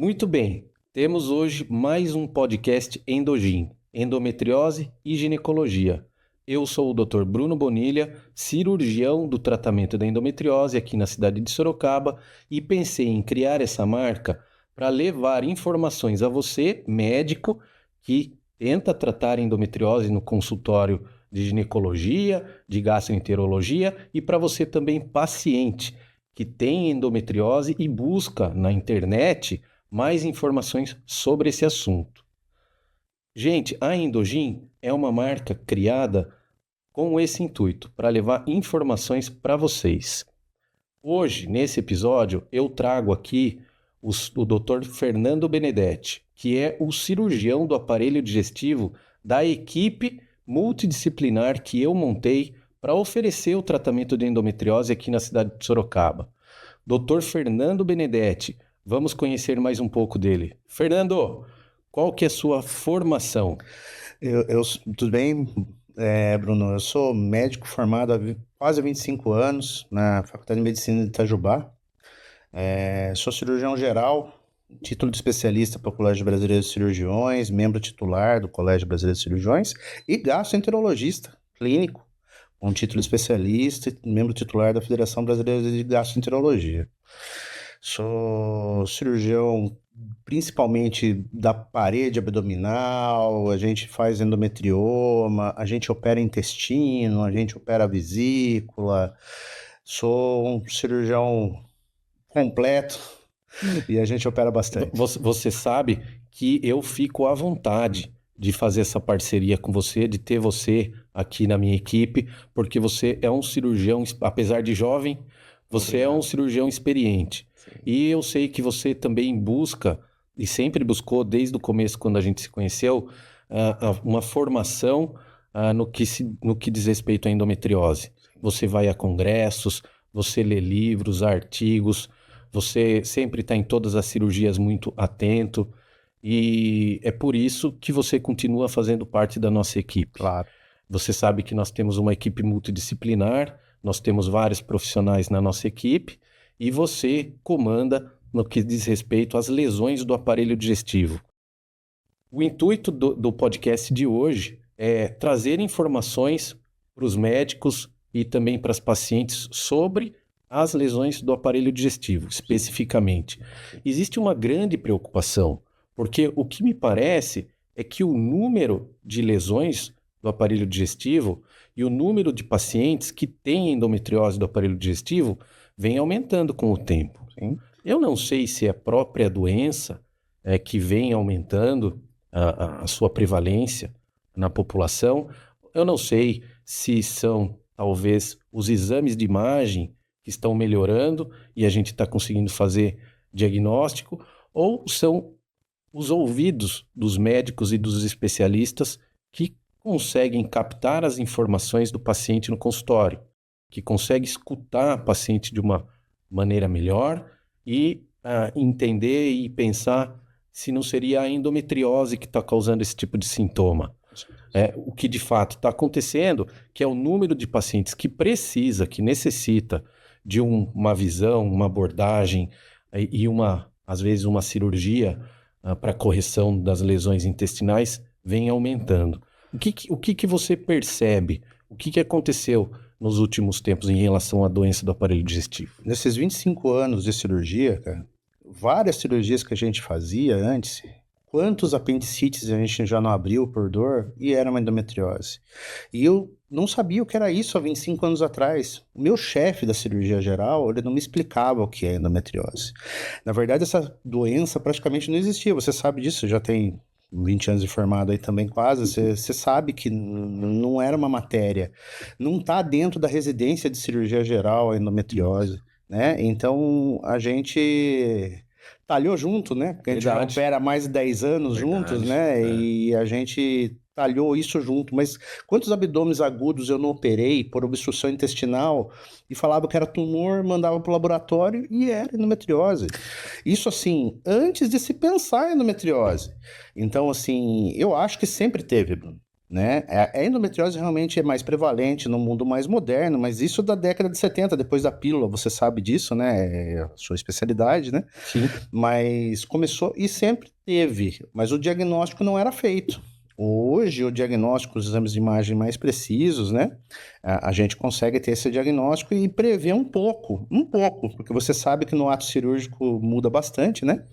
Muito bem, temos hoje mais um podcast Endogin, endometriose e ginecologia. Eu sou o Dr. Bruno Bonilha, cirurgião do tratamento da endometriose aqui na cidade de Sorocaba e pensei em criar essa marca para levar informações a você, médico, que tenta tratar endometriose no consultório de ginecologia, de gastroenterologia e para você também, paciente, que tem endometriose e busca na internet mais informações sobre esse assunto. Gente, a Endogin é uma marca criada com esse intuito, para levar informações para vocês. Hoje, nesse episódio, eu trago aqui o Dr. Fernando Benedetti, que é o cirurgião do aparelho digestivo da equipe multidisciplinar que eu montei para oferecer o tratamento de endometriose aqui na cidade de Sorocaba. Dr. Fernando Benedetti, vamos conhecer mais um pouco dele. Fernando, qual que é a sua formação? Tudo bem, Bruno? Eu sou médico formado há quase 25 anos na Faculdade de Medicina de Itajubá. Sou cirurgião geral, título de especialista pelo Colégio Brasileiro de Cirurgiões, membro titular do Colégio Brasileiro de Cirurgiões e gastroenterologista clínico, com título de especialista e membro titular da Federação Brasileira de Gastroenterologia. Sou cirurgião principalmente da parede abdominal, a gente faz endometrioma, a gente opera intestino, a gente opera vesícula. Sou um cirurgião completo e a gente opera bastante. Você sabe que eu fico à vontade de fazer essa parceria com você, de ter você aqui na minha equipe, porque você é um cirurgião, apesar de jovem, você é um cirurgião experiente. Sim. E eu sei que você também busca, e sempre buscou desde o começo, quando a gente se conheceu, uma formação no que diz respeito à endometriose. Você vai a congressos, você lê livros, artigos, você sempre está em todas as cirurgias muito atento e é por isso que você continua fazendo parte da nossa equipe. Claro. Você sabe que nós temos uma equipe multidisciplinar, nós temos vários profissionais na nossa equipe e você comanda no que diz respeito às lesões do aparelho digestivo. O intuito do podcast de hoje é trazer informações para os médicos e também para as pacientes sobre as lesões do aparelho digestivo, especificamente. Existe uma grande preocupação, porque o que me parece é que o número de lesões do aparelho digestivo e o número de pacientes que têm endometriose do aparelho digestivo vem aumentando com o tempo. Sim. Eu não sei se é a própria doença que vem aumentando a sua prevalência na população. Eu não sei se são, talvez, os exames de imagem que estão melhorando e a gente está conseguindo fazer diagnóstico, ou são os ouvidos dos médicos e dos especialistas que conseguem captar as informações do paciente no consultório, que conseguem escutar a paciente de uma maneira melhor e entender e pensar se não seria a endometriose que está causando esse tipo de sintoma. O que de fato está acontecendo, que é o número de pacientes que precisa, que necessita de uma visão, uma abordagem e às vezes uma cirurgia para correção das lesões intestinais vem aumentando. O que você percebe? O que aconteceu nos últimos tempos em relação à doença do aparelho digestivo? Nesses 25 anos de cirurgia, cara, várias cirurgias que a gente fazia antes, quantos apendicites a gente já não abriu por dor e era uma endometriose. E eu não sabia o que era isso há 25 anos atrás. O meu chefe da cirurgia geral, ele não me explicava o que é endometriose. Na verdade, essa doença praticamente não existia. Você sabe disso, já tem 20 anos de formado aí também quase. Você sabe que não era uma matéria. Não está dentro da residência de cirurgia geral a endometriose, né? Então, a gente talhou junto, né? Porque a gente já opera há mais de 10 anos juntos, né? E a gente talhou isso junto. Mas quantos abdômenes agudos eu não operei por obstrução intestinal e falava que era tumor, mandava para o laboratório e era endometriose. Isso, assim, antes de se pensar em endometriose. Então, assim, eu acho que sempre teve, Bruno. né? A endometriose realmente é mais prevalente no mundo mais moderno, mas isso da década de 70, depois da pílula, você sabe disso, né? É a sua especialidade, né? Sim. Mas começou e sempre teve, mas o diagnóstico não era feito. Hoje, o diagnóstico, os exames de imagem mais precisos, né? A gente consegue ter esse diagnóstico e prever um pouco, porque você sabe que no ato cirúrgico muda bastante, né?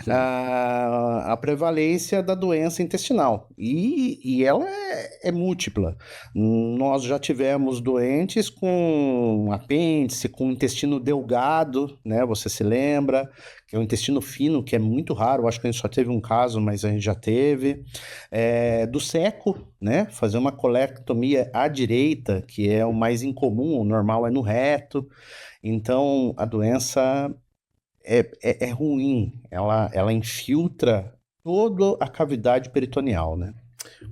Sim. A prevalência da doença intestinal. E ela é múltipla. Nós já tivemos doentes com apêndice, com intestino delgado, né? Você se lembra? Que é o intestino fino, que é muito raro. Acho que a gente só teve um caso, mas a gente já teve. Do seco, né? Fazer uma colectomia à direita, que é o mais incomum, o normal é no reto. Então, a doença é ruim, ela infiltra toda a cavidade peritoneal, né?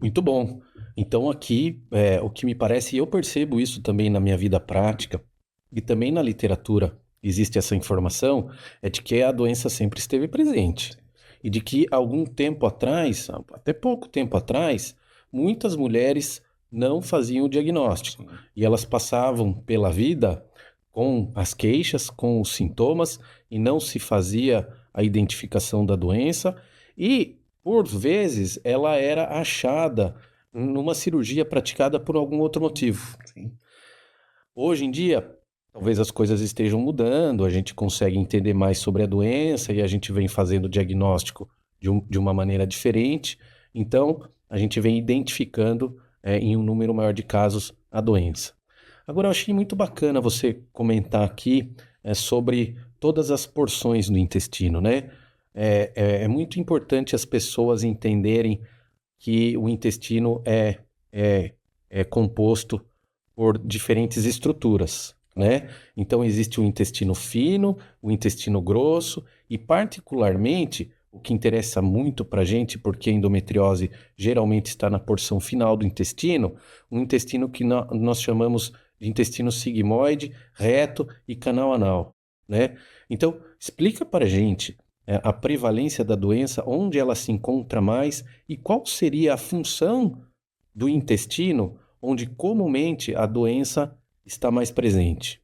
Muito bom. Então, aqui, o que me parece, e eu percebo isso também na minha vida prática, e também na literatura existe essa informação, é de que a doença sempre esteve presente. E de que algum tempo atrás, até pouco tempo atrás, muitas mulheres não faziam o diagnóstico. Sim. E elas passavam pela vida com as queixas, com os sintomas, e não se fazia a identificação da doença. E por vezes, ela era achada numa cirurgia praticada por algum outro motivo. Sim. Hoje em dia, talvez as coisas estejam mudando, a gente consegue entender mais sobre a doença e a gente vem fazendo o diagnóstico de uma maneira diferente. Então, a gente vem identificando, em um número maior de casos, a doença. Agora, eu achei muito bacana você comentar aqui, sobre todas as porções do intestino, né? É muito importante as pessoas entenderem que o intestino é, é composto por diferentes estruturas, né? Então existe o intestino fino, o intestino grosso e particularmente o que interessa muito para a gente, porque a endometriose geralmente está na porção final do intestino, um intestino que nós chamamos de intestino sigmoide, reto e canal anal, né? Então explica para a gente a prevalência da doença, onde ela se encontra mais e qual seria a função do intestino, onde comumente a doença está mais presente.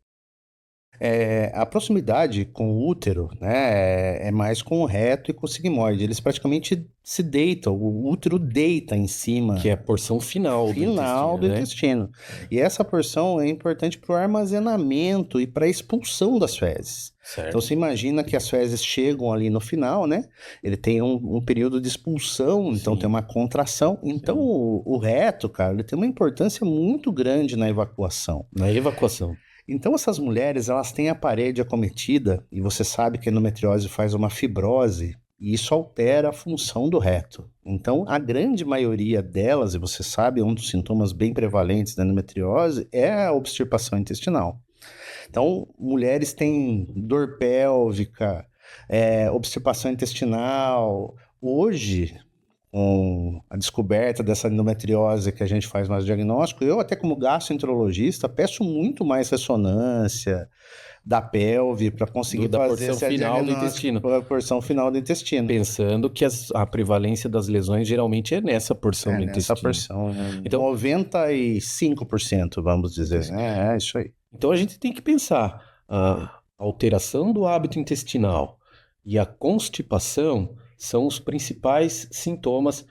A proximidade com o útero, né, é mais com o reto e com o sigmoide. Eles praticamente se deitam, o útero deita em Que cima é a porção final do final intestino, do né? intestino. E essa porção é importante para o armazenamento e para a expulsão das fezes. Então você Certo. imagina que as fezes chegam ali no final, né? Ele tem um período de expulsão, então tem Sim, uma contração. Então sim. o reto, cara, ele tem uma importância muito grande na evacuação. Na evacuação. Então essas mulheres, elas têm a parede acometida e você sabe que a endometriose faz uma fibrose e isso altera a função do reto. Então, a grande maioria delas, e você sabe, um dos sintomas bem prevalentes da endometriose é a obstipação intestinal. Então, mulheres têm dor pélvica, obstipação intestinal. Hoje, com a descoberta dessa endometriose que a gente faz mais diagnóstico, eu até como gastroenterologista peço muito mais ressonância da pelve para conseguir Da fazer porção esse final do diagnóstico intestino. para a porção final do intestino. Pensando que a prevalência das lesões geralmente é nessa porção do Nessa intestino. porção, né? Então, 95%, vamos dizer. É isso aí. Então a gente tem que pensar a alteração do hábito intestinal e a constipação são os principais sintomas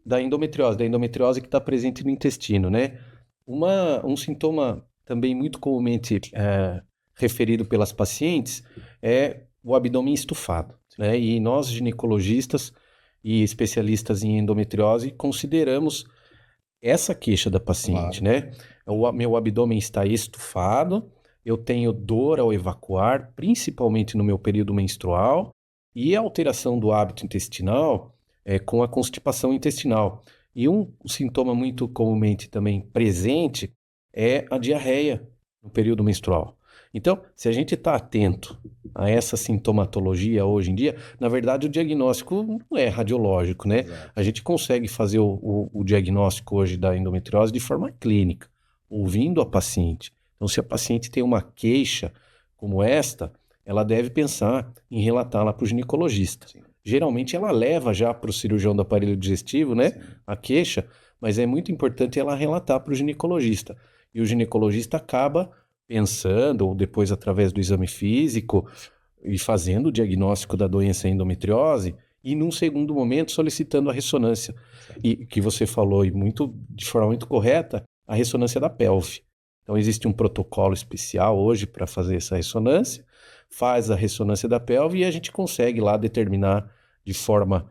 da endometriose que está presente no intestino, né? Um sintoma também muito comumente referido pelas pacientes é o abdômen estufado, né? E nós, ginecologistas e especialistas em endometriose, consideramos essa queixa da paciente, Claro. né? Meu abdômen está estufado, eu tenho dor ao evacuar, principalmente no meu período menstrual, e a alteração do hábito intestinal com a constipação intestinal. E um sintoma muito comumente também presente é a diarreia no período menstrual. Então, se a gente está atento a essa sintomatologia hoje em dia, na verdade o diagnóstico não é radiológico, né? Exato. A gente consegue fazer o diagnóstico hoje da endometriose de forma clínica, ouvindo a paciente. Então, se a paciente tem uma queixa como esta, ela deve pensar em relatá-la para o ginecologista. Sim. Geralmente ela leva já para o cirurgião do aparelho digestivo, né? Sim. A queixa, mas é muito importante ela relatar para o ginecologista. E o ginecologista acaba pensando, ou depois através do exame físico, e fazendo o diagnóstico da doença endometriose, e num segundo momento solicitando a ressonância. E que você falou, de forma muito correta, a ressonância da pelve. Então existe um protocolo especial hoje para fazer essa ressonância, faz a ressonância da pelve e a gente consegue lá determinar de forma,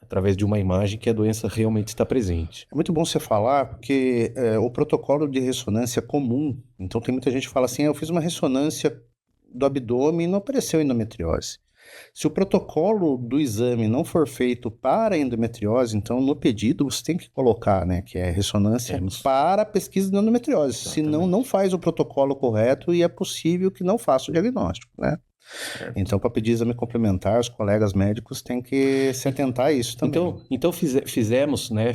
através de uma imagem, que a doença realmente está presente. É muito bom você falar, porque o protocolo de ressonância comum, então tem muita gente que fala assim, eu fiz uma ressonância do abdômen e não apareceu endometriose. Se o protocolo do exame não for feito para endometriose, então no pedido você tem que colocar, né, que é ressonância para a pesquisa de endometriose. Senão não faz o protocolo correto e é possível que não faça o diagnóstico, né? Então, para pedir exame complementar, os colegas médicos têm que se atentar a isso também. Então fizemos, né?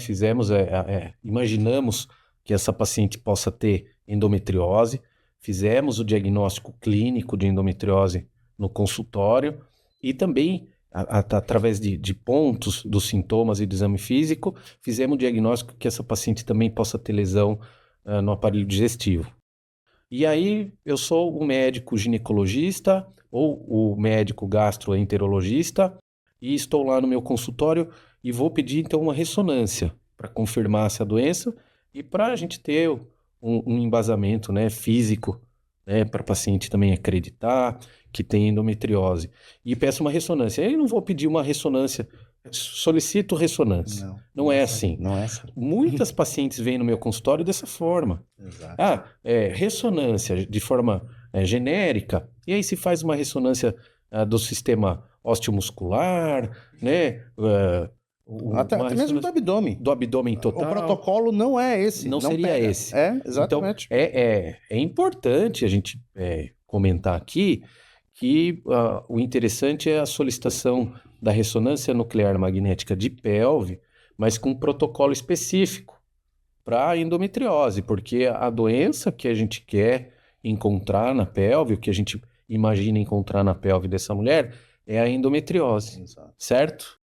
Imaginamos que essa paciente possa ter endometriose, fizemos o diagnóstico clínico de endometriose no consultório e também, através de pontos dos sintomas e do exame físico, fizemos o diagnóstico que essa paciente também possa ter lesão no aparelho digestivo. E aí eu sou o médico ginecologista ou o médico gastroenterologista e estou lá no meu consultório e vou pedir então uma ressonância para confirmar essa doença e para a gente ter um embasamento, né, físico, né, para o paciente também acreditar que tem endometriose. E peço uma ressonância. Eu não vou pedir uma ressonância, solicito ressonância. Não é assim. Não é assim. Muitas pacientes vêm no meu consultório dessa forma. Exato. Ressonância de forma genérica, e aí se faz uma ressonância do sistema osteomuscular, né? Até mesmo do abdômen. Do abdômen total. O protocolo não é esse. Não seria pega. esse. Exatamente. Então, é importante a gente comentar aqui que o interessante é a solicitação da ressonância nuclear magnética de pelve, mas com um protocolo específico para endometriose, porque a doença que a gente quer encontrar na pelve, o que a gente imagina encontrar na pelve dessa mulher, é a endometriose, certo?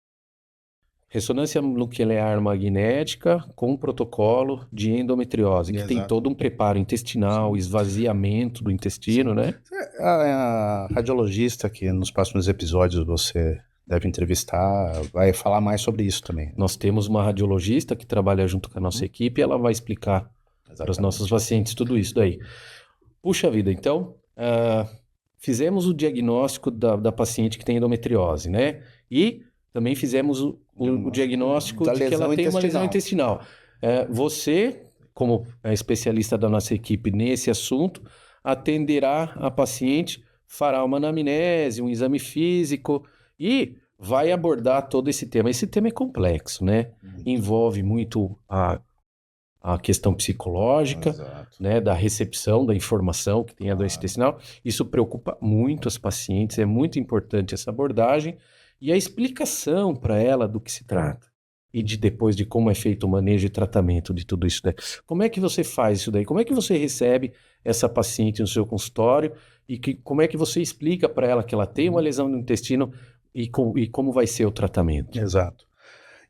Ressonância nuclear magnética com protocolo de endometriose, que tem todo um preparo intestinal, esvaziamento do intestino, né? A radiologista que nos próximos episódios você deve entrevistar, vai falar mais sobre isso também. Nós temos uma radiologista que trabalha junto com a nossa equipe e ela vai explicar para os nossos pacientes tudo isso daí. Puxa vida, então, fizemos o diagnóstico da paciente que tem endometriose, né? E também fizemos o diagnóstico de que ela tem uma lesão intestinal. Você, como especialista da nossa equipe nesse assunto, atenderá a paciente, fará uma anamnese, um exame físico e vai abordar todo esse tema. Esse tema é complexo, né? Envolve muito a questão psicológica, né, da recepção da informação que tem a doença intestinal. Isso preocupa muito as pacientes, é muito importante essa abordagem e a explicação para ela do que se trata. E depois de como é feito o manejo e tratamento de tudo isso daí. Como é que você faz isso daí? Como é que você recebe essa paciente no seu consultório e como é que você explica para ela que ela tem uma lesão no intestino e como vai ser o tratamento? Exato.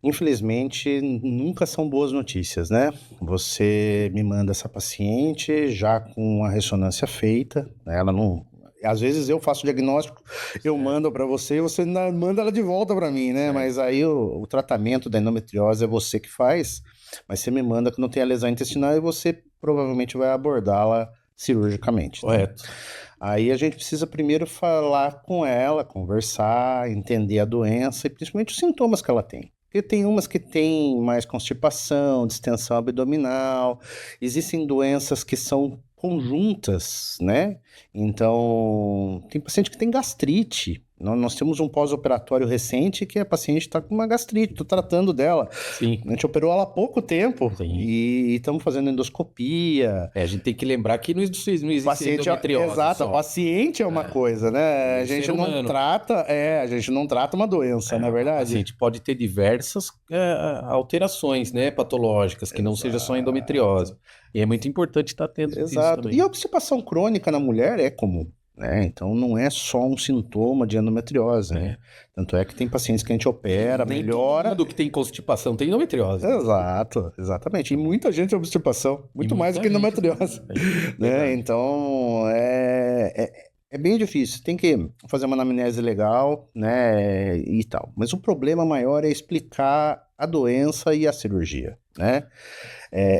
Infelizmente, nunca são boas notícias, né? Você me manda essa paciente já com a ressonância feita, né? Ela não... Às vezes eu faço o diagnóstico, eu mando para você e você manda ela de volta para mim, né? Mas aí o tratamento da endometriose é você que faz, mas você me manda que não tem a lesão intestinal e você provavelmente vai abordá-la cirurgicamente. Correto. Né? Aí a gente precisa primeiro falar com ela, conversar, entender a doença e principalmente os sintomas que ela tem. Porque tem umas que têm mais constipação, distensão abdominal, existem doenças que são conjuntas, né? Então, tem paciente que tem gastrite. Nós temos um pós-operatório recente que a paciente está com uma gastrite, estou tratando dela. Sim. A gente operou ela há pouco tempo. Sim. E estamos fazendo endoscopia. A gente tem que lembrar que não existe endometriose. Exato, o paciente é uma coisa, né? A gente não trata, a gente não trata uma doença, não é verdade? A gente pode ter diversas alterações, né, patológicas, que não seja só endometriose. E é muito importante estar atento a isso também. E a obstipação crônica na mulher é comum. né? Então não é só um sintoma de endometriose, né? Tanto é que tem pacientes que a gente opera, Nem melhora. todo mundo que tem constipação tem endometriose. Exato, exatamente. E muita gente tem obstipação, muito mais do que muita gente, endometriose, né? Verdade. Então é bem difícil. Tem que fazer uma anamnese legal, né? E tal. Mas o problema maior é explicar a doença e a cirurgia, né?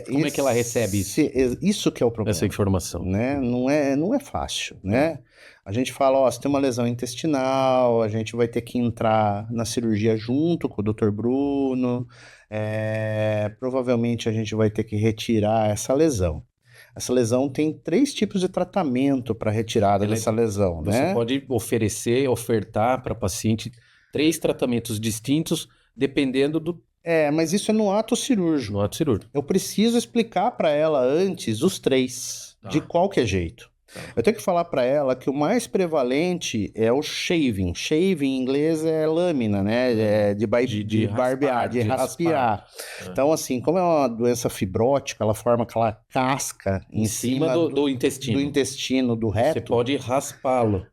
Como é que ela recebe isso? Isso que é o problema, Essa informação. né? Não é fácil, né? A gente fala, ó, você tem uma lesão intestinal, a gente vai ter que entrar na cirurgia junto com o Dr. Bruno, provavelmente a gente vai ter que retirar essa lesão. Essa lesão tem 3 tipos de tratamento para retirada dessa lesão, Você né? pode ofertar para paciente 3 tratamentos distintos, dependendo do Mas isso é no ato cirúrgico. ato cirúrgico. Eu preciso explicar para ela antes os 3, de qualquer jeito. Eu tenho que falar para ela que o mais prevalente é o shaving. Shaving em inglês é lâmina, né? De barbear, de raspear. Então, assim, como é uma doença fibrótica, ela forma aquela casca em cima do intestino. do intestino, do reto. Você pode raspá-lo.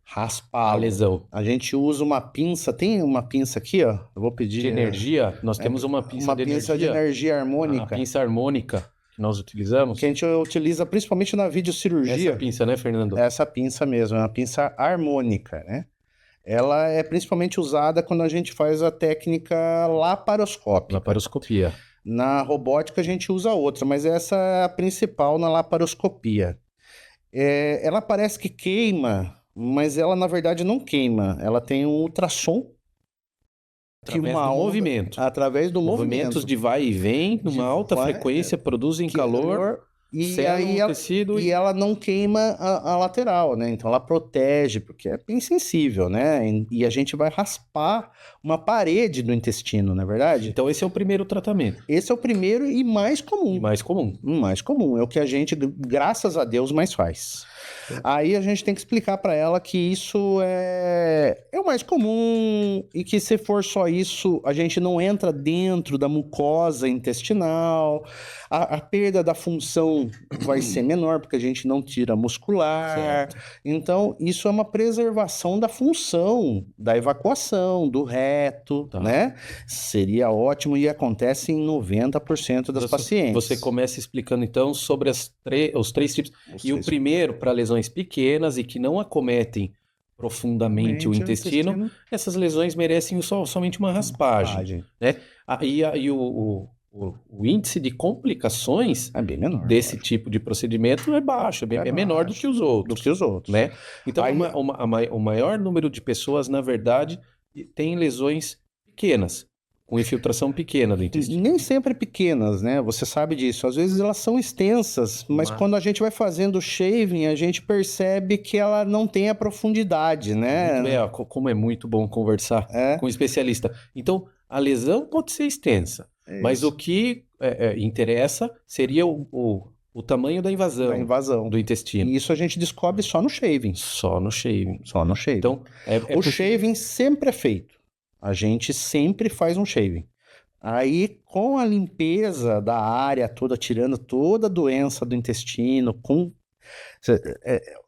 A lesão. A gente usa uma pinça, tem uma pinça aqui, ó. Eu vou pedir. De energia, nós temos uma pinça de energia. De energia harmônica. A pinça harmônica que nós utilizamos. Que a gente utiliza principalmente na videocirurgia. Essa pinça, né, Fernando? Essa pinça mesmo, é uma pinça harmônica, né? Ela é principalmente usada quando a gente faz a técnica laparoscópica. Laparoscopia. Na robótica a gente usa outra, mas essa é a principal na laparoscopia. Ela parece que queima, mas ela na verdade não queima. Ela tem um ultrassom. Através do movimento. Através do Movimentos de vai e vem, numa alta frequência, produzem calor. E aí ela não queima a lateral, né? Então ela protege, porque é bem sensível, né? E a gente vai raspar uma parede do intestino, não é verdade? Então esse é o primeiro tratamento. Esse é o primeiro e mais comum. Mais comum. É o que a gente, graças a Deus, mais faz. Aí a gente tem que explicar para ela que isso é o mais comum e que se for só isso, a gente não entra dentro da mucosa intestinal, a perda da função vai ser menor porque a gente não tira muscular. Certo. Então, isso é uma preservação da função, da evacuação, do reto, né? Seria ótimo e acontece em 90% das pacientes. Você começa explicando, então, sobre os 3 tipos. O primeiro, para lesões pequenas e que não acometem profundamente o intestino, essas lesões merecem somente uma raspagem. Né? E o índice de complicações é bem menor, desse tipo de procedimento é baixo, é menor do que os outros. Né? Então, o maior número de pessoas, na verdade, tem lesões pequenas, com infiltração pequena do intestino. Nem sempre pequenas, né? Você sabe disso. Às vezes elas são extensas, mas quando a gente vai fazendo o shaving, a gente percebe que ela não tem a profundidade, né? Como é muito bom conversar com um especialista. Então, a lesão pode ser extensa, mas o que interessa seria o tamanho da invasão do intestino. E isso a gente descobre só no shaving. Só no shaving. Então, o shaving sempre é feito. A gente sempre faz um shaving. Aí, com a limpeza da área toda, tirando toda a doença do intestino,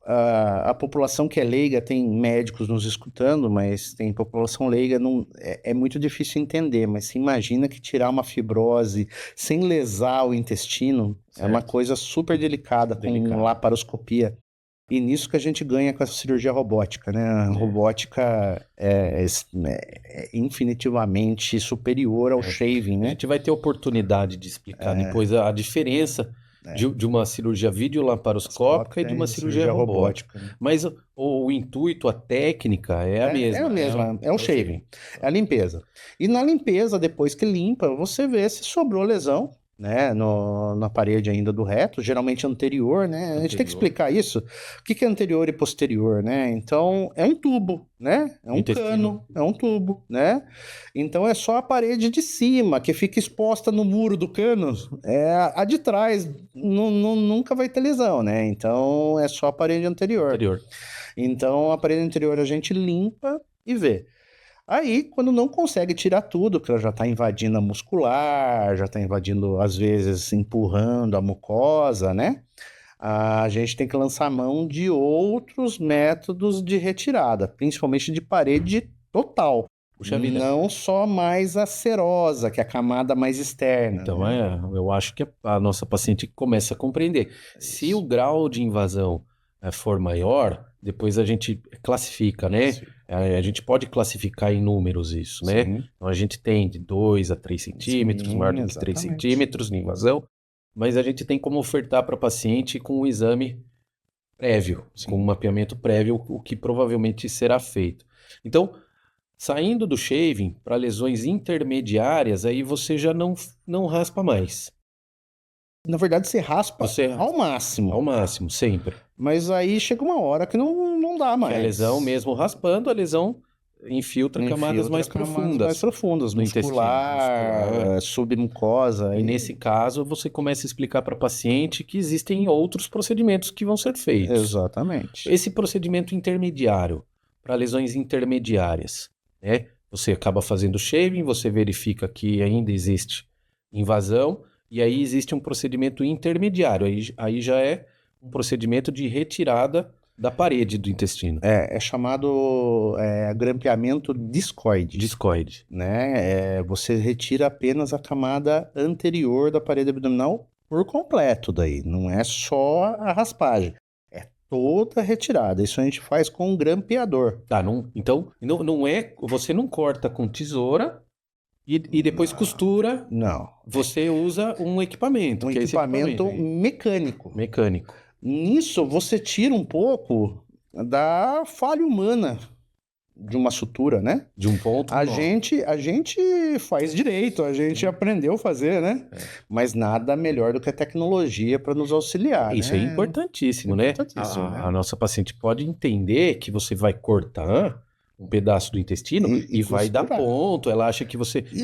a população que é leiga, tem médicos nos escutando, mas tem população leiga, é muito difícil entender, mas se imagina que tirar uma fibrose sem lesar o intestino é uma coisa super delicada. Com laparoscopia. E nisso que a gente ganha com a cirurgia robótica, né? A robótica é infinitivamente superior ao shaving, né? A gente vai ter oportunidade de explicar depois a diferença de uma cirurgia videolaparoscópica e de uma cirurgia robótica. Mas o intuito, a técnica é a mesma. É a mesma, é o shaving, é a limpeza. E na limpeza, depois que limpa, você vê se sobrou lesão, né, na parede ainda do reto, geralmente anterior, né? A gente tem que explicar isso. O que é anterior e posterior, né? Então, é um tubo, né? É um cano, é um tubo, né? Então, é só a parede de cima que fica exposta no muro do cano. A de trás nunca vai ter lesão, né? Então, é só a parede anterior. Então, a parede anterior a gente limpa e vê. Aí, quando não consegue tirar tudo, que ela já está invadindo a muscular, já está invadindo, às vezes, empurrando a mucosa, né? a gente tem que lançar mão de outros métodos de retirada, principalmente de parede total. Puxa vida. Não só mais a serosa, que é a camada mais externa. Então, né? eu acho que a nossa paciente começa a compreender. Se o grau de invasão for maior, depois a gente classifica, né? Sim. A gente pode classificar em números isso, né? Sim. Então, a gente tem de 2 a 3 centímetros, Sim, maior do que 3 exatamente. centímetros de invasão, mas a gente tem como ofertar para a paciente com um exame prévio, Sim. com um mapeamento prévio, o que provavelmente será feito. Então, saindo do shaving para lesões intermediárias, aí você já não raspa mais. Na verdade, você raspa Você raspa ao máximo. ao máximo, sempre. Mas aí chega uma hora que não dá mais. Que a lesão, mesmo raspando, a lesão infiltra camadas mais profundas no muscular, submucosa. E nesse caso, você começa a explicar para a paciente que existem outros procedimentos que vão ser feitos. Exatamente. Esse procedimento intermediário, para lesões intermediárias, né? Você acaba fazendo shaving, você verifica que ainda existe invasão, e aí existe um procedimento intermediário. Aí já é um procedimento de retirada da parede do intestino. É chamado grampeamento discoide. Discoide. Né? Você retira apenas a camada anterior da parede abdominal por completo daí. Não é só a raspagem. É toda a retirada. Isso a gente faz com um grampeador. Tá, então não é. Você não corta com tesoura e depois costura. Não. Você usa um equipamento. Um que é esse equipamento equipamento aí. mecânico. Mecânico. Nisso você tira um pouco da falha humana de uma sutura, né? De um ponto A nó. gente faz direito, a gente aprendeu a fazer, né? Mas nada melhor do que a tecnologia para nos auxiliar, Isso né? é importantíssimo, né? Importantíssimo, né? A nossa paciente pode entender que você vai cortar um pedaço do intestino e vai dar costurar. ponto. Ela acha que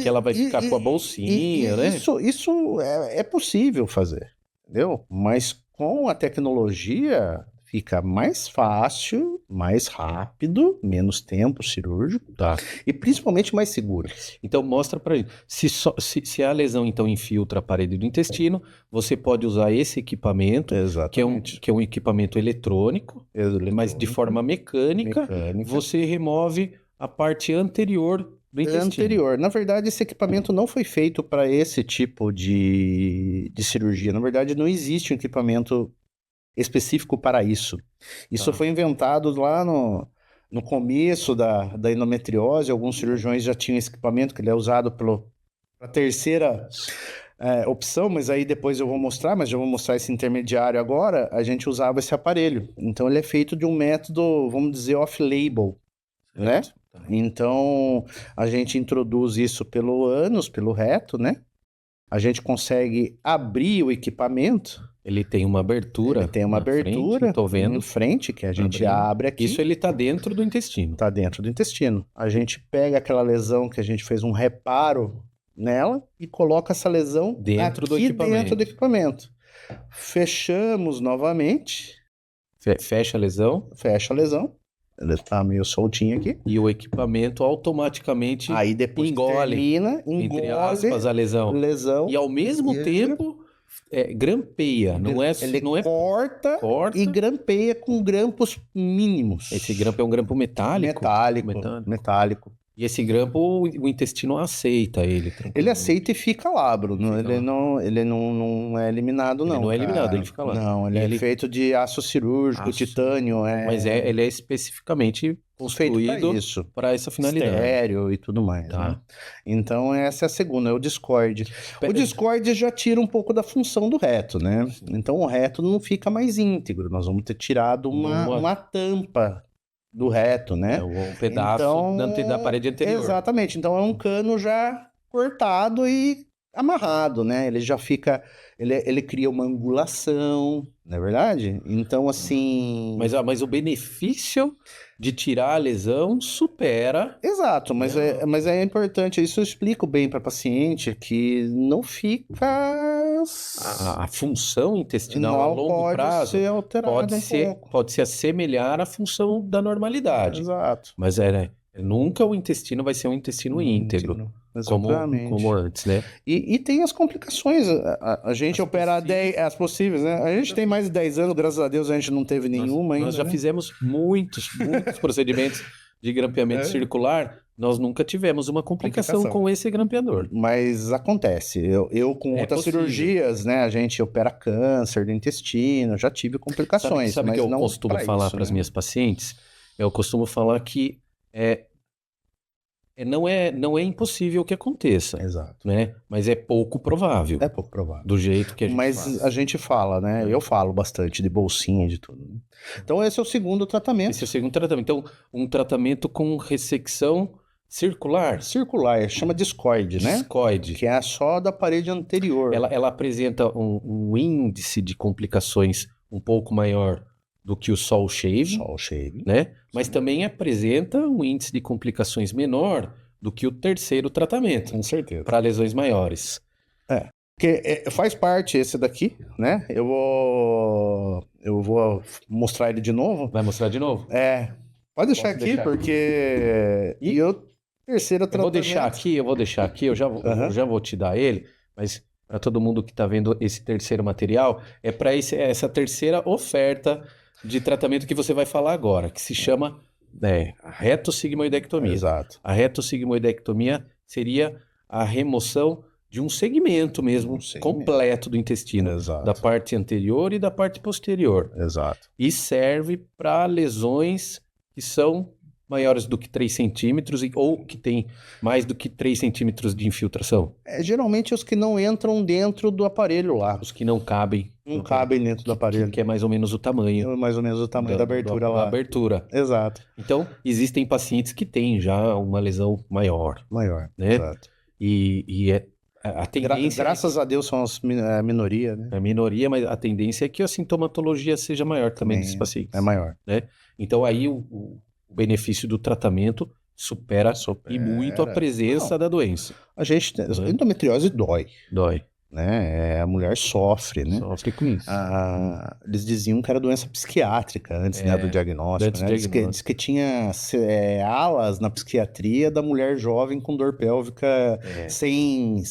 ela vai ficar com a bolsinha, né? Isso é possível fazer, entendeu? Mas com a tecnologia fica mais fácil, mais rápido, menos tempo cirúrgico, Tá. e principalmente mais seguro. Então mostra pra ele. Se a lesão então infiltra a parede do intestino, você pode usar esse equipamento, Exatamente. que é um equipamento eletrônico, mas de forma mecânica, você remove a parte anterior do intestino. Na verdade, esse equipamento não foi feito para esse tipo de cirurgia. Na verdade, não existe um equipamento específico para isso. Isso foi inventado lá no começo da endometriose. Alguns cirurgiões já tinham esse equipamento, que ele é usado para a terceira opção, mas aí depois eu vou mostrar, mas já vou mostrar esse intermediário agora. A gente usava esse aparelho. Então, ele é feito de um método, vamos dizer, off-label, né? Então, a gente introduz isso pelo ânus, pelo reto, né? A gente consegue abrir o equipamento. Ele tem uma abertura. Ele tem uma abertura frente, tô vendo. em frente, que a gente abre aqui. Isso ele tá dentro do intestino. Tá dentro do intestino. A gente pega aquela lesão que a gente fez um reparo nela e coloca essa lesão dentro do equipamento. Fechamos novamente. Fecha a lesão. Fecha a lesão. Ele tá meio soltinho aqui. E o equipamento automaticamente aí depois engole entre aspas, a lesão. E ao mesmo tempo grampeia. Ele corta e grampeia com grampos mínimos. Esse grampo é um grampo metálico? Metálico. E esse grampo, o intestino aceita ele. Ele aceita e fica lá, Bruno. Ele não é eliminado, não. Ele não é eliminado, ele fica lá. Não, ele é feito de aço cirúrgico, titânio. Mas ele é especificamente construído para essa finalidade. Estéreo e tudo mais. Tá. Né? Então, essa é a segunda, é o discoide. O discoide já tira um pouco da função do reto, né? Então, o reto não fica mais íntegro. Nós vamos ter tirado uma tampa do reto, né? Um pedaço da parede anterior. Exatamente. Então, é um cano já cortado e amarrado, né? Ele já fica... Ele cria uma angulação, não é verdade? Então, assim... Mas o benefício de tirar a lesão supera... Exato, mas é importante, isso eu explico bem para paciente, que não fica... A função intestinal a longo prazo pode se assemelhar à função da normalidade. Exato. Mas Nunca o intestino vai ser um intestino íntegro, como Exatamente. antes, né? E tem as complicações. A gente As opera possíveis. as possíveis, né? A gente tem mais de 10 anos, graças a Deus a gente não teve nenhuma ainda, Nós já né? fizemos muitos procedimentos de grampeamento circular, nós nunca tivemos uma complicação com esse grampeador. Mas acontece. Eu com É outras possível. cirurgias, né? A gente opera câncer do intestino, já tive complicações. Sabe mas que eu não costumo pra falar isso, para as né? minhas pacientes? Eu costumo falar que não é impossível que aconteça, Exato. né? Mas é pouco provável, É pouco provável. do jeito que a gente Mas faz. a gente fala, né? Eu falo bastante de bolsinha, de tudo, né? Então esse é o segundo tratamento. Esse é o segundo tratamento. Então, um tratamento com ressecção circular, Circular, chama discoide, né? discoide. Que é só da parede anterior. Ela apresenta um índice de complicações um pouco maior do que o sol shave, Só o shave. né? Mas também apresenta um índice de complicações menor do que o terceiro tratamento, Com certeza. para lesões maiores. Porque faz parte esse daqui, né? Eu vou mostrar ele de novo. Vai mostrar de novo? Pode deixar Posso aqui, deixar? porque... E- E o terceiro Eu vou tratamento... deixar aqui, eu já vou te dar ele, mas para todo mundo que está vendo esse terceiro material, é para essa terceira oferta de tratamento que você vai falar agora, que se chama a retossigmoidectomia. Exato. A retossigmoidectomia seria a remoção de um segmento mesmo Um segmento. completo do intestino, Exato. da parte anterior e da parte posterior. Exato. E serve para lesões que são maiores do que 3 centímetros ou que tem mais do que 3 centímetros de infiltração. Geralmente os que não entram dentro do aparelho lá. Os que não cabem. Não cabem dentro do aparelho. Que é mais ou menos o tamanho. Mais ou menos o tamanho da abertura da lá. abertura. Exato. Então, existem pacientes que têm já uma lesão maior. Maior. Né? Exato. E a tendência... Graças a Deus são a minoria, né? É a minoria, mas a tendência é que a sintomatologia seja maior também desses pacientes. É maior. Né? Então, aí o benefício do tratamento supera e muito a presença da doença. A gente... Endometriose dói. Dói. Né? A mulher sofre, né? Sofre com isso. Eles diziam que era doença psiquiátrica antes, né, do diagnóstico. Né? Diz que tinha alas na psiquiatria da mulher jovem com dor pélvica sem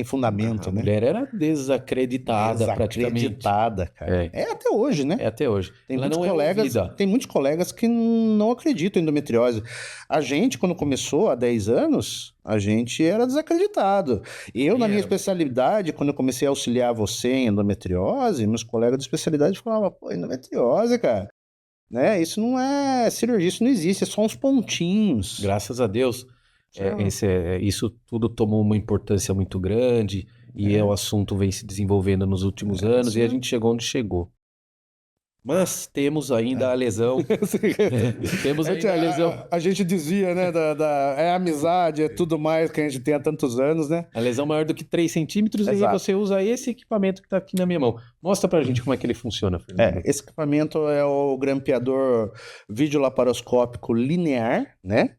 fundamento, A né? mulher era desacreditada praticamente. Desacreditada, cara. É até hoje, né? É até hoje. Tem Ela muitos não colegas, é ouvida. tem muitos colegas que não acreditam em endometriose. A gente, quando começou há 10 anos, a gente era desacreditado. Eu, na minha especialidade, quando eu comecei a auxiliar você em endometriose, meus colegas de especialidade falavam, pô, endometriose, cara, né? Isso não é cirurgia, isso não existe, é só uns pontinhos. Graças a Deus, isso tudo tomou uma importância muito grande e o assunto vem se desenvolvendo nos últimos anos e a gente chegou onde chegou. Mas temos ainda a lesão. Temos ainda a lesão. A gente dizia, né? É amizade, é tudo mais que a gente tem há tantos anos, né? A lesão maior do que 3 centímetros, Exato. e aí você usa esse equipamento que está aqui na minha mão. Mostra pra gente como é que ele funciona, Fernando. Esse equipamento é o grampeador videolaparoscópico linear, né?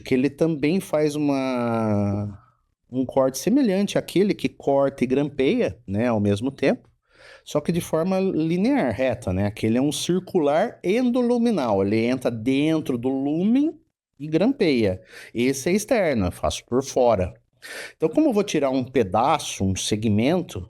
Que ele também faz um corte semelhante àquele que corta e grampeia, né? Ao mesmo tempo. Só que de forma linear, reta, né? Aquele é um circular endoluminal. Ele entra dentro do lúmen e grampeia. Esse é externo, eu faço por fora. Então, como eu vou tirar um pedaço, um segmento,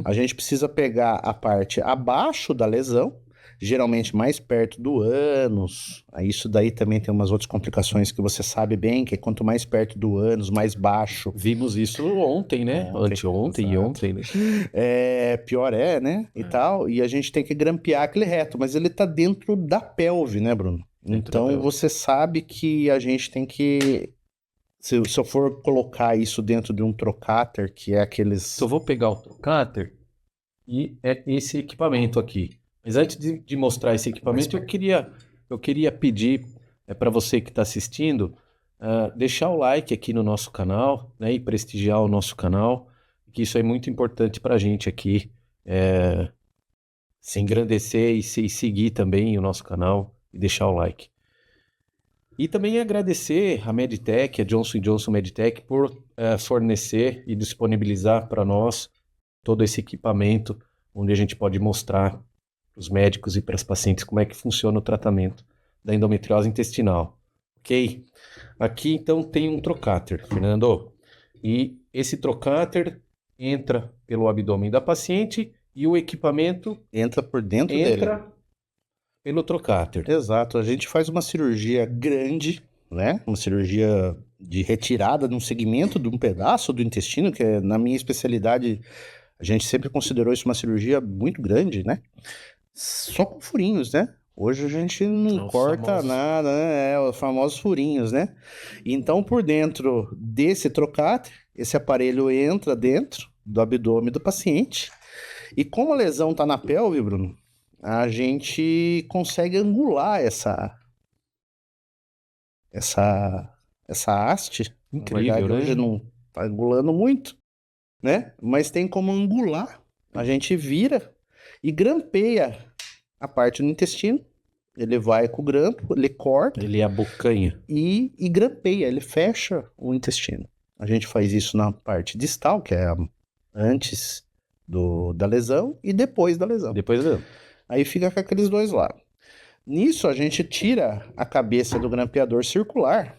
a gente precisa pegar a parte abaixo da lesão, geralmente mais perto do ânus. Isso daí também tem umas outras complicações que você sabe bem, que quanto mais perto do ânus, mais baixo. Vimos isso ontem, né? Anteontem e ontem, né? Pior né? E tal. E a gente tem que grampear aquele reto, mas ele tá dentro da pelve, né, Bruno? Então você sabe que a gente tem que... Se eu for colocar isso dentro de um trocáter, que é aqueles... Eu vou pegar o trocáter e é esse equipamento aqui. Mas antes de mostrar esse equipamento, eu queria pedir para você que está assistindo, deixar o like aqui no nosso canal, né, e prestigiar o nosso canal, que isso é muito importante para a gente aqui, se engrandecer e seguir também o nosso canal e deixar o like. E também agradecer a Meditech, a Johnson & Johnson Meditech, por fornecer e disponibilizar para nós todo esse equipamento, onde a gente pode mostrar para os médicos e para os pacientes como é que funciona o tratamento da endometriose intestinal. Ok. Aqui então tem um trocáter, Fernando. E esse trocáter entra pelo abdômen da paciente e o equipamento Entra por dentro dele. entra pelo trocáter. Exato, a gente faz uma cirurgia grande, né? Uma cirurgia de retirada de um segmento, de um pedaço do intestino, que é, na minha especialidade, a gente sempre considerou isso uma cirurgia muito grande, né? Só com furinhos, né? Hoje a gente não Os corta famosos. nada, né? É, os famosos furinhos, né? Então, por dentro desse trocáter, esse aparelho entra dentro do abdômen do paciente. E como a lesão tá na pelve, Bruno, a gente consegue angular essa, essa haste. Na Incrível, verdade, hoje né? não tá angulando muito, né? Mas tem como angular. A gente vira e grampeia a parte do intestino. Ele vai com o grampo, ele corta Ele é a bocanha. e grampeia, ele fecha o intestino. A gente faz isso na parte distal, que é antes da lesão e depois da lesão. Depois Aí fica com aqueles dois lados. Nisso, a gente tira a cabeça do grampeador circular.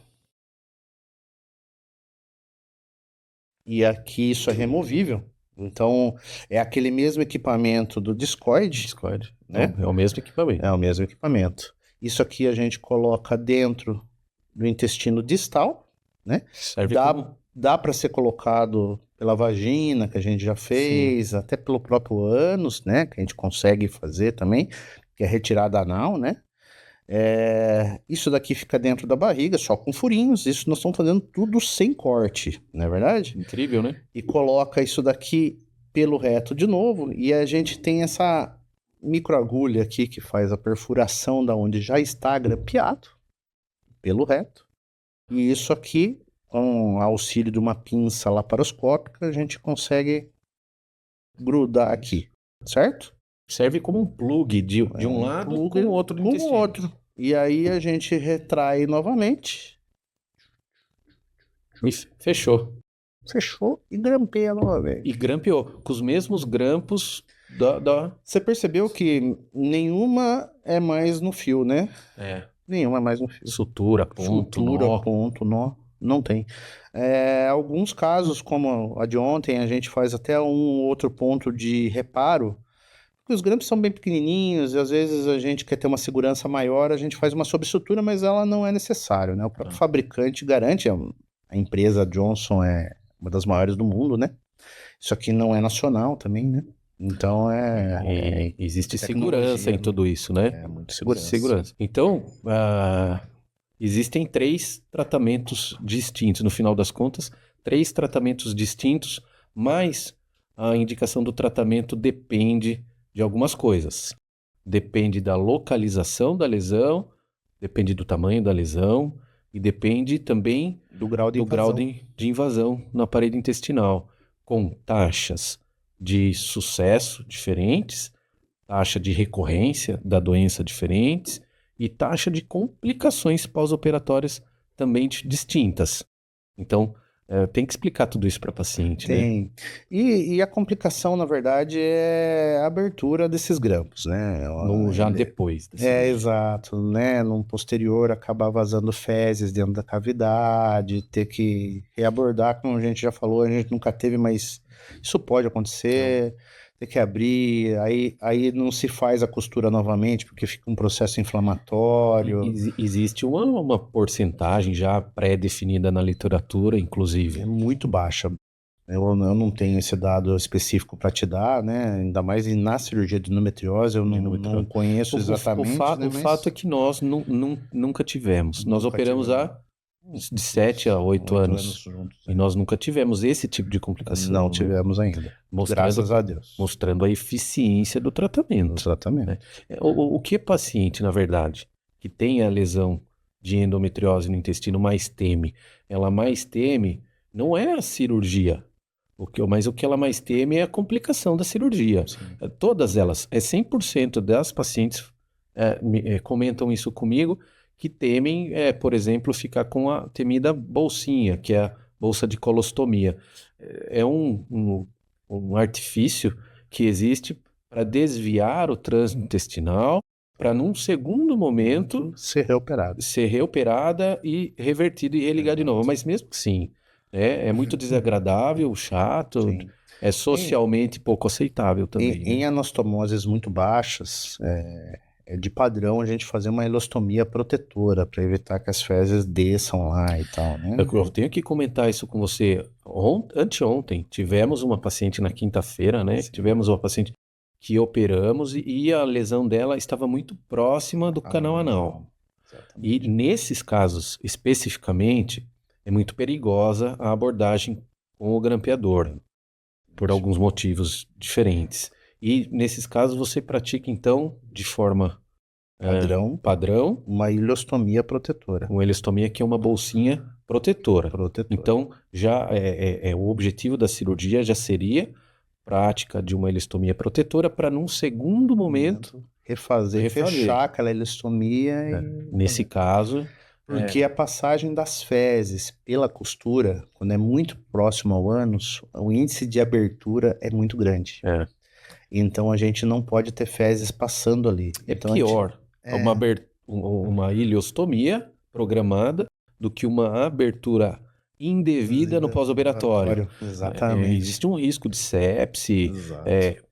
E aqui isso é removível. Então, é aquele mesmo equipamento do discoide, Discord. né? É o mesmo equipamento. É o mesmo equipamento. Isso aqui a gente coloca dentro do intestino distal, né? Serve Dá, como... dá para ser colocado pela vagina, que a gente já fez, até pelo próprio ânus, né? Que a gente consegue fazer também, que é retirada anal, né? Isso daqui fica dentro da barriga, só com furinhos. Isso nós estamos fazendo tudo sem corte, não é verdade? Incrível, né? E coloca isso daqui pelo reto de novo, e a gente tem essa microagulha aqui que faz a perfuração da onde já está grampeado, pelo reto. E isso aqui, com auxílio de uma pinça laparoscópica, a gente consegue grudar aqui, certo? Serve como um plug de um lado Pluga com o outro do com o intestino. outro. E aí a gente retrai novamente, E fechou. fechou e grampeia novamente. E grampeou. Com os mesmos grampos da... Você percebeu que nenhuma é mais no fio, né? Nenhuma é mais no fio. Sutura, ponto, Sutura, nó. ponto, nó, não tem. Alguns casos, como a de ontem, a gente faz até um outro ponto de reparo, porque os grampos são bem pequenininhos e às vezes a gente quer ter uma segurança maior, a gente faz uma sobressutura, mas ela não é necessário, né? O próprio fabricante garante, a empresa Johnson é uma das maiores do mundo, né? Isso aqui não é nacional também, né? Então Existe tecnologia, segurança em né? tudo isso, né? Muita Segurança. Então, existem 3 tratamentos distintos. No final das contas, 3 tratamentos distintos, mas a indicação do tratamento depende de algumas coisas. Depende da localização da lesão, depende do tamanho da lesão e depende também Do grau de do grau invasão. de invasão na parede intestinal, com taxas de sucesso diferentes, taxa de recorrência da doença diferentes e taxa de complicações pós-operatórias também distintas. Então, tem que explicar tudo isso para a paciente, né? Tem. E a complicação, na verdade, é a abertura desses grampos, né? Já depois da cirurgia. Exato, né? No posterior acabar vazando fezes dentro da cavidade, ter que reabordar, como a gente já falou, a gente nunca teve, mas isso pode acontecer. Ter que abrir, aí não se faz a costura novamente, porque fica um processo inflamatório. Existe uma porcentagem já pré-definida na literatura, inclusive. É muito baixa. Eu não tenho esse dado específico para te dar, né? Ainda mais na cirurgia de endometriose, eu não conheço exatamente, né? O fato é que nós nunca tivemos. Nós Nunca operamos tivemos. há de 7 a 8 anos. juntos. E nós nunca tivemos esse tipo de complicação. Não né? tivemos ainda. Mostrando, Graças a Deus. mostrando a eficiência do tratamento. Exatamente. O que paciente, na verdade, que tem a lesão de endometriose no intestino mais teme? Ela mais teme não é a cirurgia, mas o que ela mais teme é a complicação da cirurgia. Todas elas, 100% das pacientes comentam isso comigo, que temem, por exemplo, ficar com a temida bolsinha, que é a bolsa de colostomia. É um artifício que existe para desviar o trânsito intestinal para num segundo momento ser reoperado. ser reoperada e revertida e religar de novo. Mas mesmo assim, é muito desagradável, chato, Sim. é socialmente pouco aceitável também, Em né? anastomoses muito baixas, é de padrão a gente fazer uma elostomia protetora para evitar que as fezes desçam lá e tal, né? Eu tenho que comentar isso com você. Anteontem, tivemos uma paciente na quinta-feira, né? Sim. Tivemos uma paciente que operamos e a lesão dela estava muito próxima do canal anal. E Exatamente. nesses casos, especificamente, é muito perigosa a abordagem com o grampeador, por alguns motivos diferentes. E nesses casos você pratica, então, de forma padrão, Uma ilostomia protetora. com elestomia, que é uma bolsinha protetora. Então, já o objetivo da cirurgia já seria prática de uma elestomia protetora para, num segundo momento, refazer. Fechar aquela elostomia. Nesse caso, Porque a passagem das fezes pela costura, quando é muito próximo ao ânus, o índice de abertura é muito grande. Então a gente não pode ter fezes passando ali. é Então, pior uma ileostomia programada do que uma abertura indevida no pós-operatório. Exatamente. Existe um risco de sepse Exato.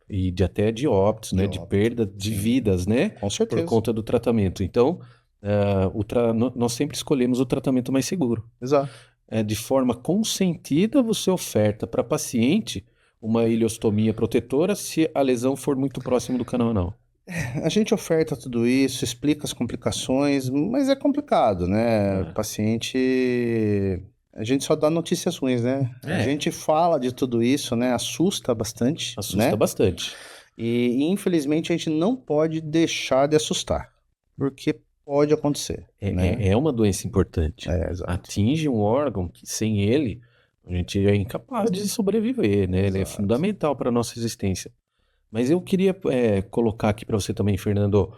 e até de óbitos, né? De perda de vidas, né? Com certeza. Por conta do tratamento. Então, nós sempre escolhemos o tratamento mais seguro. Exato. De forma consentida, você oferta para paciente uma ileostomia protetora se a lesão for muito próxima do canal anal. A gente oferta tudo isso, explica as complicações, mas é complicado, né? O paciente... A gente só dá notícias ruins, né? A gente fala de tudo isso, né? Assusta bastante. Assusta bastante. E infelizmente a gente não pode deixar de assustar, porque pode acontecer. É uma doença importante. Exato. Atinge um órgão que sem ele a gente é incapaz de sobreviver, né? Ele é fundamental para a nossa existência. Mas eu queria colocar aqui para você também, Fernando,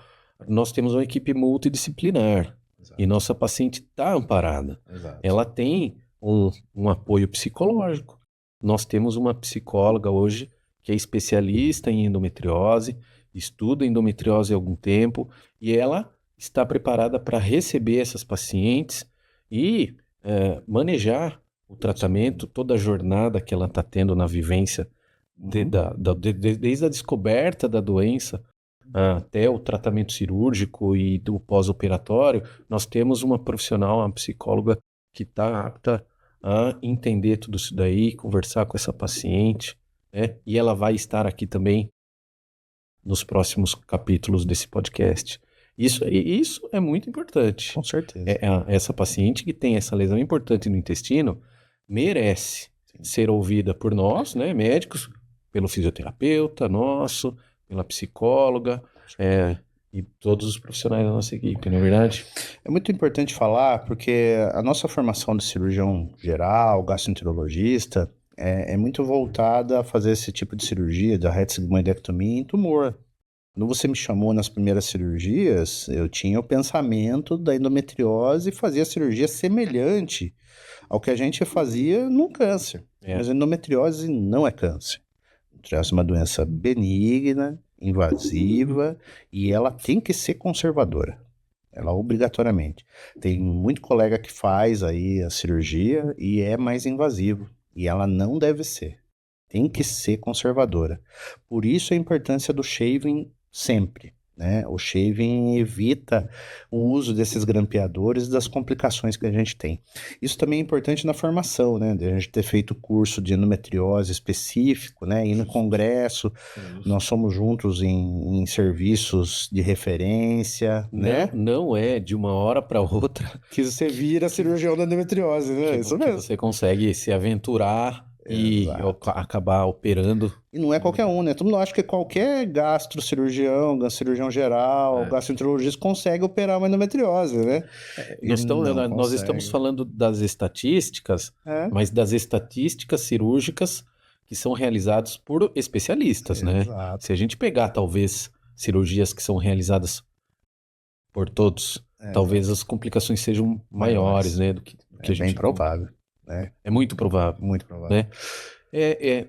nós temos uma equipe multidisciplinar. E nossa paciente está amparada. Ela tem um apoio psicológico. Nós temos uma psicóloga hoje que é especialista em endometriose, estuda endometriose há algum tempo, e ela está preparada para receber essas pacientes e manejar o tratamento, toda a jornada que ela está tendo na vivência, desde a descoberta da doença até o tratamento cirúrgico e do pós-operatório. Nós temos uma profissional, uma psicóloga, que está apta a entender tudo isso daí, conversar com essa paciente, né? E ela vai estar aqui também nos próximos capítulos desse podcast. Isso é muito importante. Com certeza. Essa paciente que tem essa lesão importante no intestino merece ser ouvida por nós, né, médicos, pelo fisioterapeuta nosso, pela psicóloga, e todos os profissionais da nossa equipe, não é verdade? É muito importante falar, porque a nossa formação de cirurgião geral, gastroenterologista, é muito voltada a fazer esse tipo de cirurgia, da retsigmoidectomia em tumor. Quando você me chamou nas primeiras cirurgias, eu tinha o pensamento da endometriose e fazia cirurgia semelhante ao que a gente fazia no câncer. Mas a endometriose não é câncer. A endometriose é uma doença benigna, invasiva, e ela tem que ser conservadora. Ela obrigatoriamente. Tem muito colega que faz aí a cirurgia e é mais invasivo. E ela não deve ser. Tem que ser conservadora. Por isso a importância do shaving sempre, né? O shaving evita o uso desses grampeadores e das complicações que a gente tem. Isso também é importante na formação, né? De a gente ter feito curso de endometriose específico, né? Ir no congresso, nós somos juntos em serviços de referência, né? Não é de uma hora para outra que você vira cirurgião da endometriose, né? Isso mesmo. Que você consegue se aventurar e acabar operando. E não é qualquer um, né? Todo mundo acha que qualquer gastrocirurgião, cirurgião geral, gastroenterologista consegue operar uma endometriose, né? Nós estamos falando das estatísticas, mas das estatísticas cirúrgicas que são realizadas por especialistas, né? Exato. Se a gente pegar, talvez, cirurgias que são realizadas por todos, talvez as complicações sejam maiores, né? Do que a gente... bem provável. É muito provável. Muito provável. Né?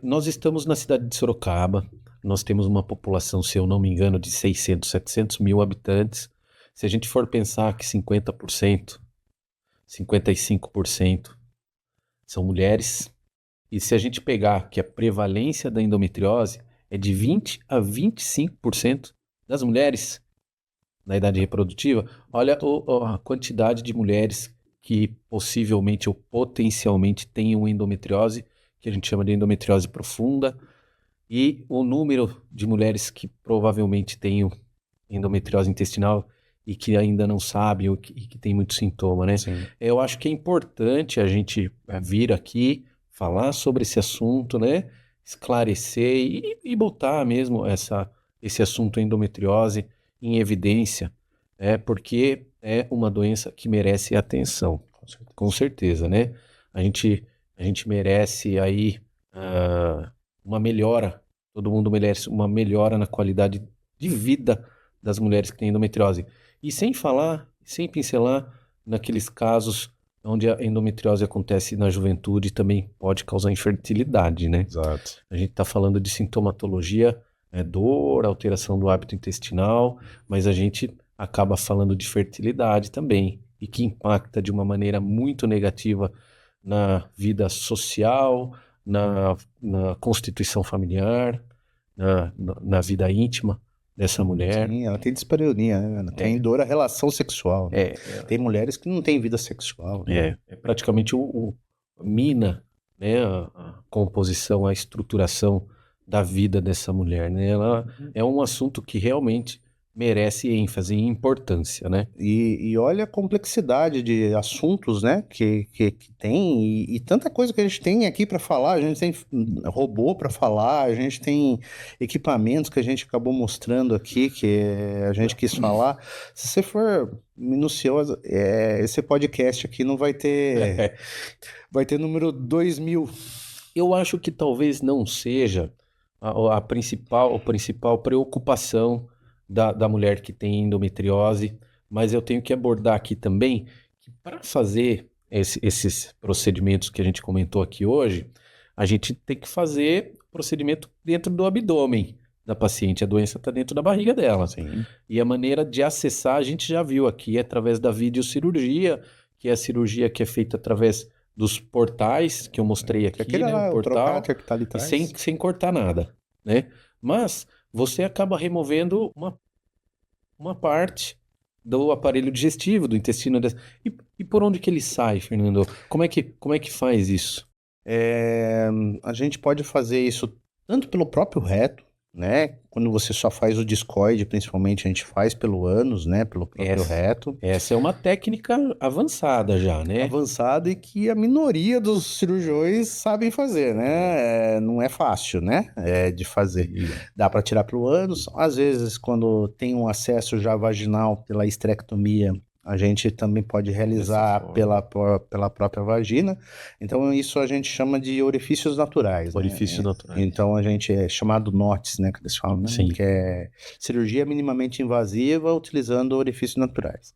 Nós estamos na cidade de Sorocaba, nós temos uma população, se eu não me engano, de 600, 700 mil habitantes. Se a gente for pensar que 50%, 55% são mulheres, e se a gente pegar que a prevalência da endometriose é de 20 a 25% das mulheres na idade reprodutiva, olha a quantidade de mulheres que possivelmente ou potencialmente tenham endometriose, que a gente chama de endometriose profunda, e o número de mulheres que provavelmente tenham endometriose intestinal e que ainda não sabem e que tem muito sintoma, né? Sim. Eu acho que é importante a gente vir aqui, falar sobre esse assunto, né? Esclarecer e botar mesmo esse assunto endometriose em evidência, porque é uma doença que merece atenção, com certeza, né? A gente merece aí uma melhora, todo mundo merece uma melhora na qualidade de vida das mulheres que têm endometriose. E sem falar, sem pincelar naqueles casos onde a endometriose acontece na juventude e também pode causar infertilidade, né? Exato. A gente está falando de sintomatologia, dor, alteração do hábito intestinal, mas a gente acaba falando de fertilidade também, e que impacta de uma maneira muito negativa na vida social, na constituição familiar, na vida íntima dessa mulher. Sim, ela tem dispareunia, né? Ela tem dor à relação sexual, né? Tem mulheres que não têm vida sexual, né? É praticamente mina, né, a composição, a estruturação da vida dessa mulher, né? Ela é um assunto que realmente merece ênfase e importância, né? E olha a complexidade de assuntos, né, que tem, e tanta coisa que a gente tem aqui para falar. A gente tem robô para falar, a gente tem equipamentos que a gente acabou mostrando aqui, que a gente quis falar. Se você for minucioso, esse podcast aqui não vai ter, vai ter número 2000. Eu acho que talvez não seja a principal preocupação da mulher que tem endometriose, mas eu tenho que abordar aqui também que para fazer esses procedimentos que a gente comentou aqui hoje, a gente tem que fazer procedimento dentro do abdômen da paciente. A doença está dentro da barriga dela. Sim. E a maneira de acessar, a gente já viu aqui, é através da videocirurgia, que é a cirurgia que é feita através dos portais que eu mostrei aqui, Aquele né? lá, O o portal, trocáter que tá ali e atrás. sem cortar nada, né? Mas você acaba removendo uma parte do aparelho digestivo, do intestino. E por onde que ele sai, Fernando? Como é que faz isso? A gente pode fazer isso tanto pelo próprio reto, né? Quando você só faz o discoide, principalmente a gente faz pelo ânus, né? Pelo próprio reto. Essa é uma técnica avançada já, né? Avançado, e que a minoria dos cirurgiões sabem fazer, né? Não é fácil, né? De fazer. Dá para tirar pelo ânus. Às vezes, quando tem um acesso já vaginal pela histerectomia, a gente também pode realizar pela própria vagina. Então, isso a gente chama de orifícios naturais, né? Orifícios naturais. Então, a gente é chamado NOTS, né? Que eles falam, né? Sim. Que é cirurgia minimamente invasiva utilizando orifícios naturais.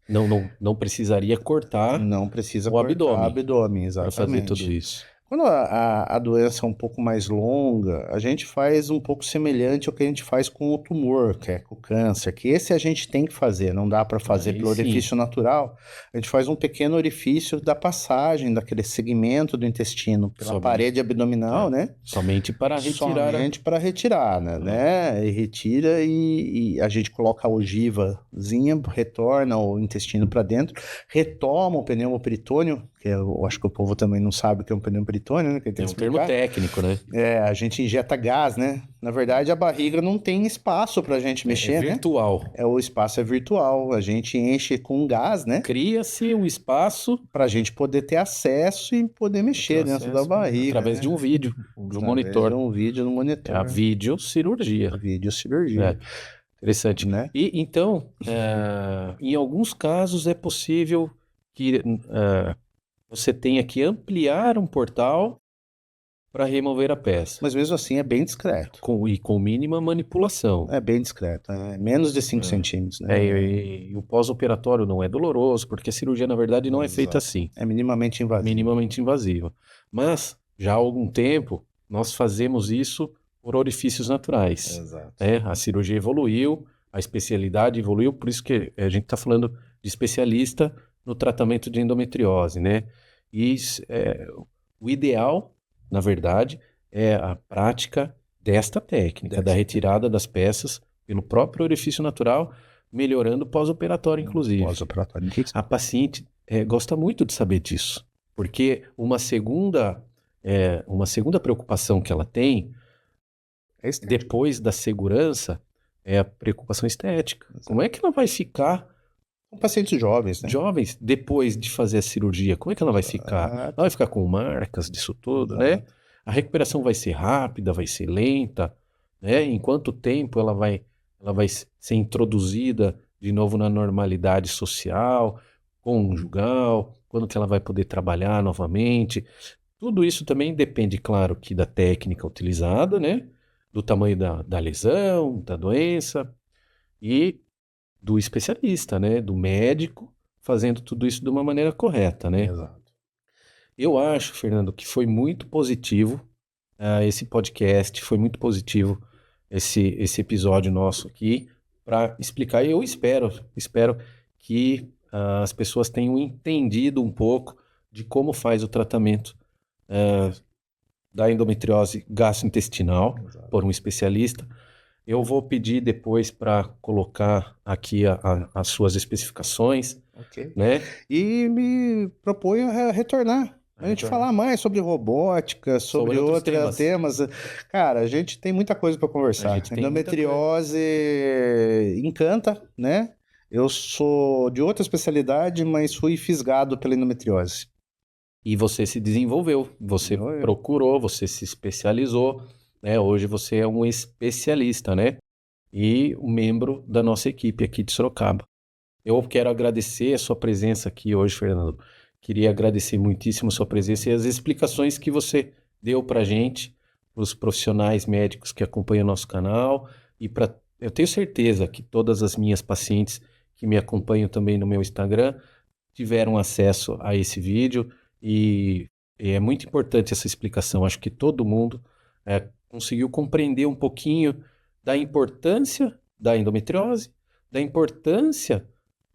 Não precisaria cortar. Não precisa o cortar o abdômen abdômen, para fazer exatamente. tudo isso. Quando a doença é um pouco mais longa, a gente faz um pouco semelhante ao que a gente faz com o tumor, que é com o câncer, que esse a gente tem que fazer, não dá para fazer Aí pelo orifício natural. A gente faz um pequeno orifício da passagem daquele segmento do intestino pela parede abdominal, né? Somente para retirar. Somente para retirar, né? E retira e a gente coloca a ogivazinha, retorna o intestino para dentro, retoma o pneumoperitônio, que eu acho que o povo também não sabe o que é um pneumoperitônio, né? Que tem É um termo técnico, né? A gente injeta gás, né? Na verdade, a barriga não tem espaço para a gente mexer, né? Virtual. O espaço é virtual, a gente enche com gás, né? Cria-se um espaço para a gente poder ter acesso e poder mexer dentro da barriga. Através de um vídeo, de um monitor. De um vídeo no monitor. É a videocirurgia. A videocirurgia. Interessante. Né? E então, em alguns casos é possível que você tenha que ampliar um portal para remover a peça. Mas mesmo assim é bem discreto. Com mínima manipulação. É bem discreto. É menos de 5 centímetros. Né? E o pós-operatório não é doloroso, porque a cirurgia, na verdade, não é feita assim. É minimamente invasiva. Mas, já há algum tempo, nós fazemos isso por orifícios naturais. Exato. A cirurgia evoluiu, a especialidade evoluiu, por isso que a gente está falando de especialista no tratamento de endometriose, né? E o ideal, na verdade, é a prática desta técnica, da retirada das peças pelo próprio orifício natural, melhorando pós-operatório, inclusive. Pós-operatório. A paciente gosta muito de saber disso, porque uma segunda preocupação que ela tem, depois da segurança, é a preocupação estética. Exato. Como é que ela vai ficar? Com pacientes jovens, né? Jovens, depois de fazer a cirurgia, como é que ela vai ficar? Ela vai ficar com marcas disso tudo, né? A recuperação vai ser rápida, vai ser lenta, né? Em quanto tempo ela vai ser introduzida de novo na normalidade social, conjugal, quando que ela vai poder trabalhar novamente. Tudo isso também depende, claro, que da técnica utilizada, né? Do tamanho da lesão, da doença e do especialista, né? Do médico fazendo tudo isso de uma maneira correta, né? Exato. Eu acho, Fernando, que foi muito positivo esse podcast, foi muito positivo esse episódio nosso aqui para explicar. E eu espero que as pessoas tenham entendido um pouco de como faz o tratamento da endometriose gastrointestinal por um especialista. Eu vou pedir depois para colocar aqui as suas especificações, né? E me proponho a retornar. A gente falar mais sobre robótica, sobre outros temas. Cara, a gente tem muita coisa para conversar. Endometriose encanta, né? Eu sou de outra especialidade, mas fui fisgado pela endometriose. E você se desenvolveu, você procurou, você se especializou, né? Hoje você é um especialista, né? E um membro da nossa equipe aqui de Sorocaba. Eu quero agradecer a sua presença aqui hoje, Fernando. Queria agradecer muitíssimo a sua presença e as explicações que você deu para a gente, para os profissionais médicos que acompanham o nosso canal. Eu tenho certeza que todas as minhas pacientes que me acompanham também no meu Instagram tiveram acesso a esse vídeo e é muito importante essa explicação. Acho que todo mundo conseguiu compreender um pouquinho da importância da endometriose, da importância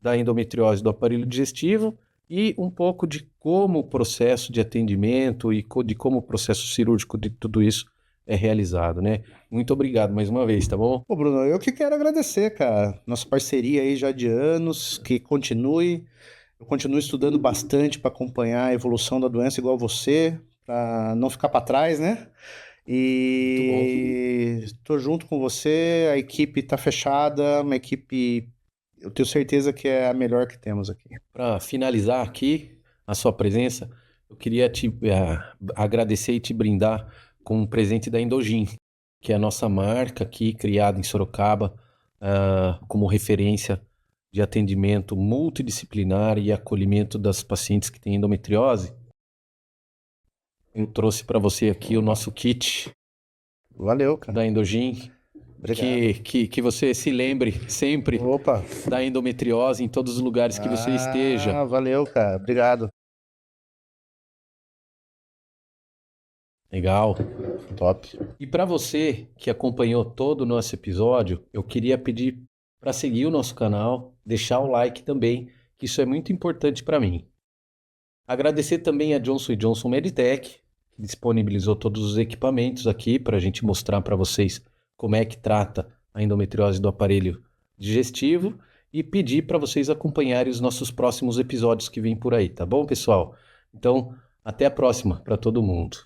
da endometriose do aparelho digestivo e um pouco de como o processo de atendimento e de como o processo cirúrgico de tudo isso é realizado, né? Muito obrigado mais uma vez, tá bom? Ô, Bruno, eu que quero agradecer, cara. Nossa parceria aí já de anos, que continue. Eu continuo estudando bastante para acompanhar a evolução da doença igual você, para não ficar para trás, né? E estou junto com você, a equipe está fechada, uma equipe, eu tenho certeza que é a melhor que temos aqui. Para finalizar aqui a sua presença, eu queria te agradecer e te brindar com um presente da Endogin, que é a nossa marca aqui, criada em Sorocaba, como referência de atendimento multidisciplinar e acolhimento das pacientes que têm endometriose. Eu trouxe para você aqui o nosso kit. Valeu, cara. Da Endogin. Que você se lembre sempre da endometriose em todos os lugares que você esteja. Valeu, cara. Obrigado. Legal. Top. E para você que acompanhou todo o nosso episódio, eu queria pedir para seguir o nosso canal, deixar o like também, que isso é muito importante para mim. Agradecer também a Johnson & Johnson Meditech, que disponibilizou todos os equipamentos aqui para a gente mostrar para vocês como é que trata a endometriose do aparelho digestivo e pedir para vocês acompanharem os nossos próximos episódios que vêm por aí, tá bom, pessoal? Então, até a próxima para todo mundo.